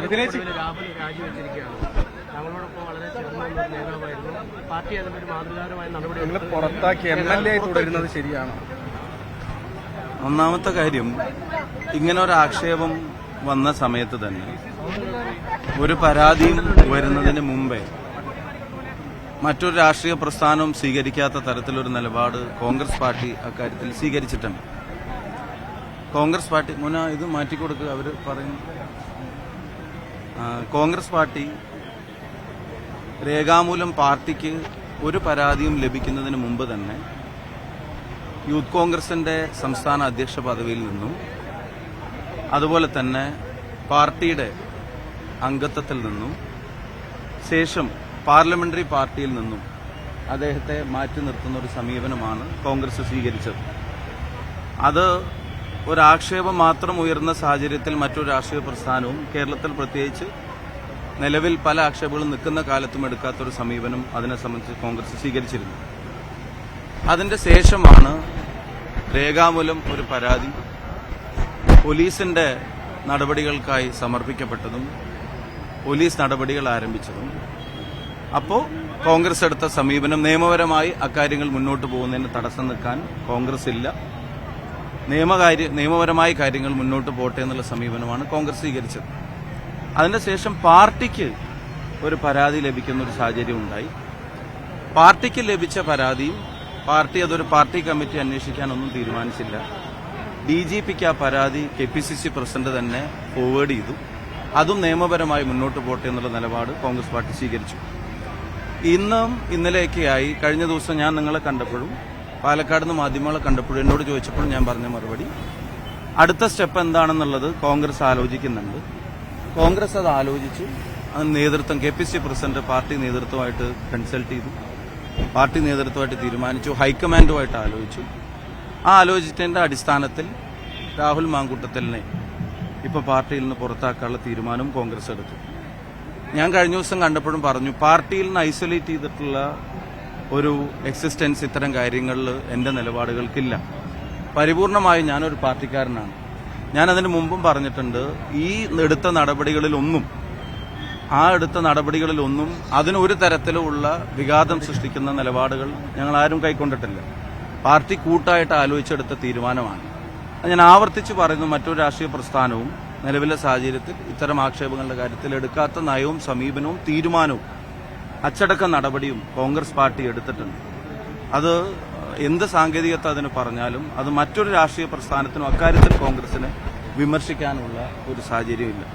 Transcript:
രാഹുൽ രാജിവെച്ചിരിക്കുകയാണ്. ഞങ്ങളോടൊപ്പം വളരെ ചേർന്ന നേതാവായിരുന്നു. പാർട്ടി അതിനൊരു മാതൃകാപരമായ നടപടി പുറത്താക്കി MLA തുടരുന്നത് ശരിയാണോ? ഒന്നാമത്തെ കാര്യം, ഇങ്ങനെ ഒരു ആക്ഷേപം വന്ന സമയത്ത് തന്നെ ഒരു പരാതിയും വരുന്നതിന് മുമ്പേ മറ്റൊരു രാഷ്ട്രീയ പ്രസ്ഥാനവും സ്വീകരിക്കാത്ത തരത്തിലൊരു നിലപാട് കോൺഗ്രസ് പാർട്ടി അക്കാര്യത്തിൽ സ്വീകരിച്ചിട്ടുണ്ട്. കോൺഗ്രസ് പാർട്ടി ഇത് മാറ്റിക്കൊടുക്കുക, അവർ പറയുന്നു. കോൺഗ്രസ് പാർട്ടി രേഖാമൂലം പാർട്ടിക്ക് ഒരു പരാതിയും ലഭിക്കുന്നതിന് മുമ്പ് തന്നെ യൂത്ത് കോൺഗ്രസിന്റെ സംസ്ഥാന അധ്യക്ഷ പദവിയിൽ നിന്നും അതുപോലെ തന്നെ പാർട്ടിയുടെ അംഗത്വത്തിൽ നിന്നും ശേഷം പാർലമെന്ററി പാർട്ടിയിൽ നിന്നും അദ്ദേഹത്തെ മാറ്റി നിർത്തുന്ന ഒരു സമീപനമാണ് കോൺഗ്രസ് സ്വീകരിച്ചത്. അത് ഒരാക്ഷേപം മാത്രം ഉയർന്ന സാഹചര്യത്തിൽ മറ്റൊരു രാഷ്ട്രീയ പ്രസ്ഥാനവും കേരളത്തിൽ പ്രത്യേകിച്ച് നിലവിൽ പല ആക്ഷേപങ്ങളും നിൽക്കുന്ന കാലത്തും എടുക്കാത്തൊരു സമീപനം അതിനെ സംബന്ധിച്ച് കോൺഗ്രസ് സ്വീകരിച്ചിരുന്നു. അതിന്റെ ശേഷമാണ് രേഖാമൂലം ഒരു പരാതി പോലീസിന്റെ നടപടികൾക്കായി സമർപ്പിക്കപ്പെട്ടതും പോലീസ് നടപടികൾ ആരംഭിച്ചതും. അപ്പോൾ കോൺഗ്രസ് എടുത്ത സമീപനം നിയമപരമായി അക്കാര്യങ്ങൾ മുന്നോട്ട് പോകുന്നതിന് തടസ്സം നിൽക്കാൻ കോൺഗ്രസ് ഇല്ല, നിയമപരമായ കാര്യങ്ങൾ മുന്നോട്ട് പോട്ടെ എന്നുള്ള സമീപനമാണ് കോൺഗ്രസ് സ്വീകരിച്ചത്. അതിനുശേഷം പാർട്ടിക്ക് ഒരു പരാതി ലഭിക്കുന്ന ഒരു സാഹചര്യം ഉണ്ടായി. പാർട്ടിക്ക് ലഭിച്ച പരാതിയും പാർട്ടി അതൊരു പാർട്ടി കമ്മിറ്റി അന്വേഷിക്കാനൊന്നും തീരുമാനിച്ചില്ല. DGPക്ക് ആ പരാതി KPCC പ്രസിഡന്റ് തന്നെ ഫോർവേഡ് ചെയ്തു. അതും നിയമപരമായി മുന്നോട്ട് പോട്ടെ എന്നുള്ള നിലപാട് കോൺഗ്രസ് പാർട്ടി സ്വീകരിച്ചു. ഇന്നും ഇന്നലെയൊക്കെയായി കഴിഞ്ഞ ദിവസം ഞാൻ നിങ്ങളെ കണ്ടപ്പോഴും പാലക്കാട് നിന്ന് മാധ്യമങ്ങളെ കണ്ടപ്പോഴും എന്നോട് ചോദിച്ചപ്പോഴും ഞാൻ പറഞ്ഞ മറുപടി, അടുത്ത സ്റ്റെപ്പ് എന്താണെന്നുള്ളത് കോൺഗ്രസ് ആലോചിക്കുന്നുണ്ട്. കോൺഗ്രസ് അത് ആലോചിച്ചു. അത് നേതൃത്വം KPCC പ്രസിഡന്റ് പാർട്ടി നേതൃത്വമായിട്ട് കൺസൾട്ട് ചെയ്തു, പാർട്ടി നേതൃത്വമായിട്ട് തീരുമാനിച്ചു, ഹൈക്കമാൻഡുമായിട്ട് ആലോചിച്ചു. ആ ആലോചിച്ചതിന്റെ അടിസ്ഥാനത്തിൽ രാഹുൽ മാങ്കൂട്ടത്തലിനെ ഇപ്പോൾ പാർട്ടിയിൽ നിന്ന് പുറത്താക്കാനുള്ള തീരുമാനവും കോൺഗ്രസ് എടുത്തു. ഞാൻ കഴിഞ്ഞ ദിവസം കണ്ടപ്പോഴും പറഞ്ഞു, പാർട്ടിയിൽ നിന്ന് ഐസൊലേറ്റ് ചെയ്തിട്ടുള്ള ഒരു എക്സിസ്റ്റൻസ് ഇത്തരം കാര്യങ്ങളിൽ എന്റെ നിലപാടുകൾക്കില്ല. പരിപൂർണമായും ഞാനൊരു പാർട്ടിക്കാരനാണ്. ഞാൻ അതിന് മുമ്പും പറഞ്ഞിട്ടുണ്ട്, ഈ എടുത്ത നടപടികളിലൊന്നും അതിനൊരു തരത്തിലുമുള്ള വിഘാതം സൃഷ്ടിക്കുന്ന നിലപാടുകൾ ഞങ്ങൾ ആരും കൈക്കൊണ്ടിട്ടില്ല. പാർട്ടി കൂട്ടായിട്ട് ആലോചിച്ചെടുത്ത തീരുമാനമാണ്. ഞാൻ ആവർത്തിച്ച് പറയുന്നു, മറ്റൊരു രാഷ്ട്രീയ പ്രസ്ഥാനവും നിലവിലെ സാഹചര്യത്തിൽ ഇത്തരം ആക്ഷേപങ്ങളുടെ കാര്യത്തിൽ എടുക്കാത്ത നയവും സമീപനവും തീരുമാനവും അച്ചടക്ക നടപടിയും കോൺഗ്രസ് പാർട്ടി എടുത്തിട്ടുണ്ട്. അത് എന്ത് സാങ്കേതികത അതിന് പറഞ്ഞാലും അത് മറ്റൊരു രാഷ്ട്രീയ പ്രസ്ഥാനത്തിനും അക്കാര്യത്തിൽ കോൺഗ്രസിനെ വിമർശിക്കാനുള്ള ഒരു സാഹചര്യമില്ല.